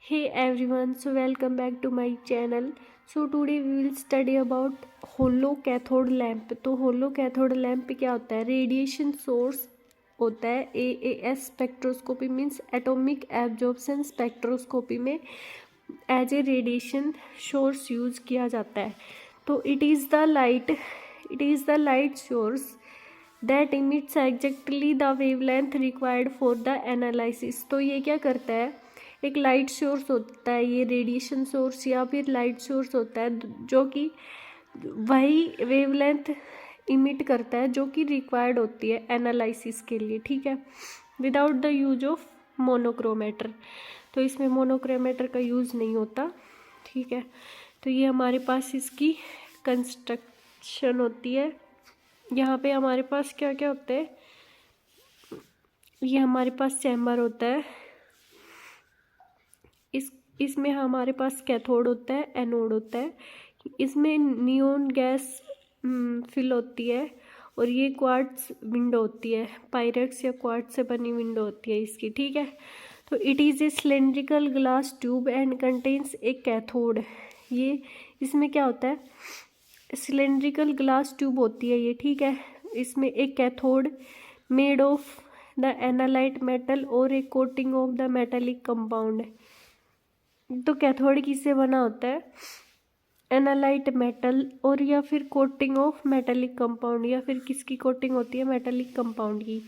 Hey everyone, so welcome back to my channel. So today we will study about hollow cathode lamp. तो hollow cathode lamp क्या होता है? Radiation source होता है. AAS spectroscopy means atomic absorption spectroscopy में as a radiation source use किया जाता है. तो it is the light source that emits exactly the wavelength required for the analysis. तो ये क्या करता है? एक लाइट सोर्स होता है, ये रेडिएशन सोर्स या फिर लाइट सोर्स होता है जो कि वही वेवलेंथ इमिट करता है जो कि रिक्वायर्ड होती है एनालिसिस के लिए. ठीक है, without the use of monochromator. तो इसमें मोनोक्रोमेटर का यूज़ नहीं होता. ठीक है, तो ये हमारे पास इसकी कंस्ट्रक्शन होती है. यहाँ पे हमारे पास क्या क्या होता है? ये हमारे पास चैम्बर होता है. इसमें हमारे पास कैथोड होता है, एनोड होता है. इसमें नियोन गैस फिल होती है और ये क्वार्ट्ज विंडो होती है. पायरेक्स या क्वार्ट्ज से बनी विंडो होती है इसकी. ठीक है, तो it is a cylindrical glass tube and contains A cathode. ये इसमें क्या होता है? सिलेंड्रिकल ग्लास ट्यूब होती है ये. ठीक है, इसमें एक cathode made of the analyte metal और a coating of the metallic compound. तो कैथोड किससे बना होता है? एनालाइट मेटल और या फिर कोटिंग ऑफ मेटेलिक कंपाउंड, या फिर किसकी कोटिंग होती है? मेटेलिक कंपाउंड की.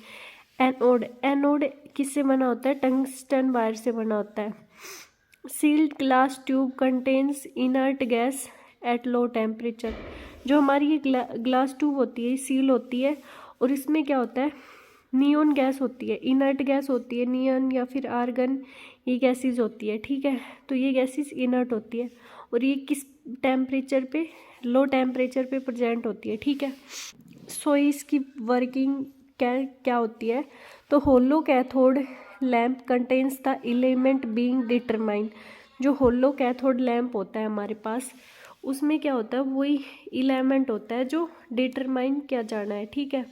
एनोड किससे बना होता है? टंगस्टन वायर से बना होता है. Sealed glass tube contains inert gas at low temperature. जो हमारी ये ग्लास ट्यूब होती है सील होती है और इसमें क्या होता है? नियोन गैस होती है, इनर्ट गैस होती है. नियन या फिर आर्गन, ये गैसेज होती है. ठीक है, तो ये गैसेज इनर्ट होती है और ये किस टेम्परेचर पे? लो टेम्परेचर पे प्रेजेंट होती है. ठीक है, सो इसकी वर्किंग क्या होती है? तो hollow cathode lamp contains the element being determine. जो होलो कैथोड लैम्प होता है हमारे पास, उसमें क्या होता है? वही एलिमेंट होता है जो डिटरमाइन किया जाना है. ठीक है,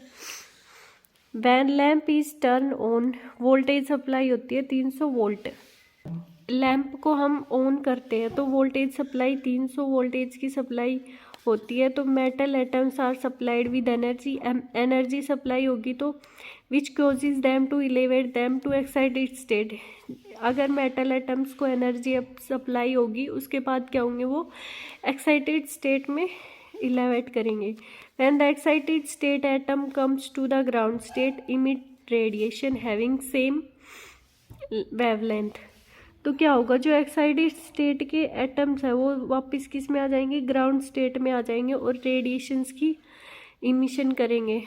when lamp is turn on, voltage supply होती है 300 वोल्ट. लैम्प को हम ऑन करते हैं तो वोल्टेज सप्लाई 300 वोल्टेज की सप्लाई होती है. तो metal atoms are supplied with energy supply होगी तो which causes them to elevate them to excited state. अगर मेटल एटम्स को एनर्जी सप्लाई होगी उसके बाद क्या होंगे? वो एक्साइटेड स्टेट में एलिवेट करेंगे. When the excited state atom comes to the ground state emit radiation having same wavelength. तो क्या होगा? जो एक्साइटेड स्टेट के एटम्स है वो वापस किस में आ जाएंगे? ग्राउंड स्टेट में आ जाएंगे और रेडिएशंस की इमिशन करेंगे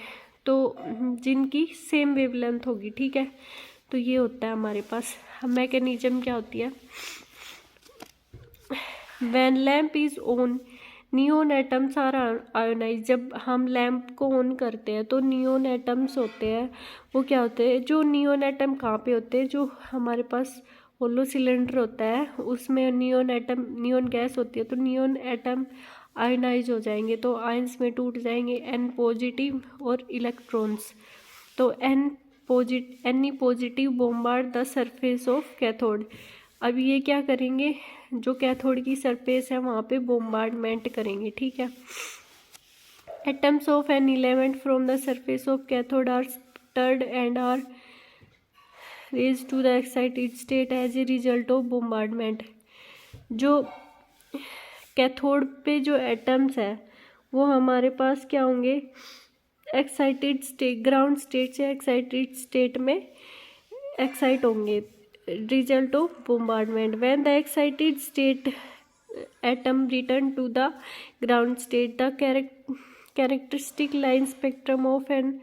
तो जिनकी सेम वेवलेंथ होगी. ठीक है, तो ये होता है हमारे पास. मैकेनिज्म क्या होती है? When lamp is on neon atoms are ionize. जब हम लैम्प को ऑन करते हैं तो नियोन एटम्स होते हैं, वो क्या होते हैं? जो नियोन एटम कहाँ पे होते हैं? जो हमारे पास होलो सिलेंडर होता है उसमें नियोन गैस होती है. तो नियोन एटम आयनाइज हो जाएंगे तो आयंस में टूट जाएंगे N पॉजिटिव और इलेक्ट्रॉन्स. तो N positive bombard the surface of cathode. अब ये क्या करेंगे? जो कैथोड की सरफेस है वहाँ पे बोम्बार्डमेंट करेंगे. ठीक है, atoms of an element from the surface of cathode are stirred and are raise to the excited state as a result of bombardment. जो कैथोड पे जो एटम्स है वो हमारे पास क्या होंगे? एक्साइटेड स्टेट, ग्राउंड स्टेट से एक्साइटेड स्टेट में एक्साइट होंगे, result of bombardment. When the excited state atom return to the ground state the characteristic line spectrum of an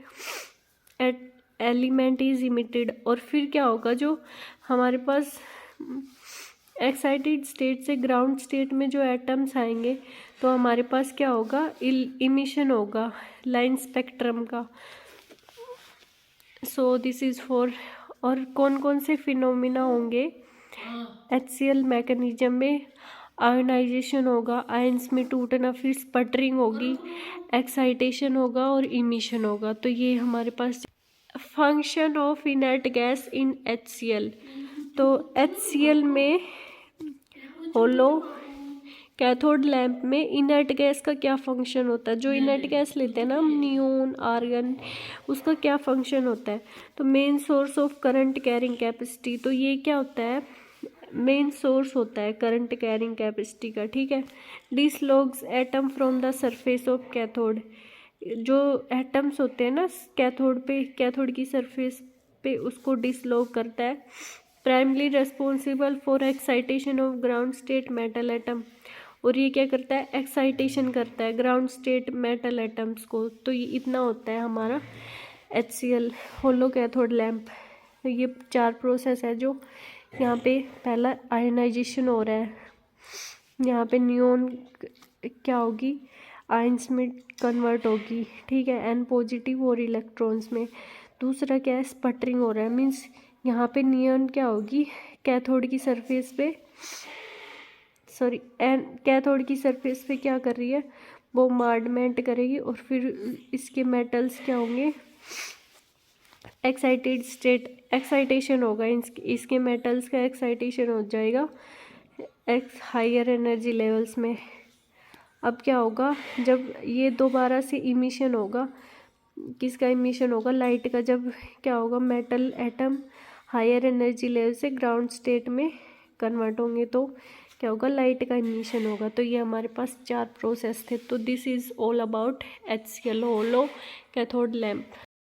element is emitted. और फिर क्या होगा? जो हमारे पास एक्साइटेड स्टेट से ग्राउंड स्टेट में जो एटम्स आएंगे तो हमारे पास क्या होगा? इमिशन होगा लाइन स्पेक्ट्रम का. So this is for. और कौन कौन से फिनोमिना होंगे HCl मैकेनिज्म में? आयोनाइजेशन होगा, आयंस में टूटना, फिर स्पटरिंग होगी, एक्साइटेशन होगा और इमिशन होगा. तो ये हमारे पास function of inert gas in HCl. तो HCl में होलो कैथोड लैंप में इनर्ट गैस का क्या फंक्शन होता है? जो इनर्ट गैस लेते हैं ना हम, नियोन, आर्गन, उसका क्या फंक्शन होता है? तो main source of current carrying capacity, तो ये क्या होता है? मेन सोर्स होता है करंट कैरिंग कैपेसिटी का, ठीक है। Dislodges atom from the surface of cathode, जो एटम्स होते हैं ना कैथोड पे, कैथोड की सरफेस पे, उसको डिसलॉग करता है। Primarily responsible for excitation of ground state metal atom, और ये क्या करता है? एक्साइटेशन करता है ग्राउंड स्टेट मेटल एटम्स को। तो ये इतना होता है हमारा HCl होलो कैथोड लैंप। तो ये 4 प्रोसेस है जो यहाँ पे पहला आयनाइजेशन हो रहा है, यहाँ पे नियोन क्या होगी? आयंस में कन्वर्ट होगी, ठीक है, N पॉजिटिव और इलेक्ट्रॉन्स में। दूसरा क्या है? स्पटरिंग हो रहा है, मीन्स यहाँ पे नियॉन क्या होगी? कैथोड की सरफेस पे, सॉरी कैथोड की सरफेस पे क्या कर रही है? बोmbardment करेगी, और फिर इसके मेटल्स क्या होंगे? एक्साइटेड स्टेट, एक्साइटेशन होगा, इसके मेटल्स का एक्साइटेशन हो जाएगा हायर एनर्जी लेवल्स में। अब क्या होगा? जब ये दोबारा से इमिशन होगा, किसका इमिशन होगा? लाइट का। जब क्या होगा? Metal atom higher energy level से ग्राउंड स्टेट में कन्वर्ट होंगे, तो क्या होगा? लाइट का इमिशन होगा। तो ये हमारे पास 4 प्रोसेस थे। तो this is all about HCl hollow cathode lamp.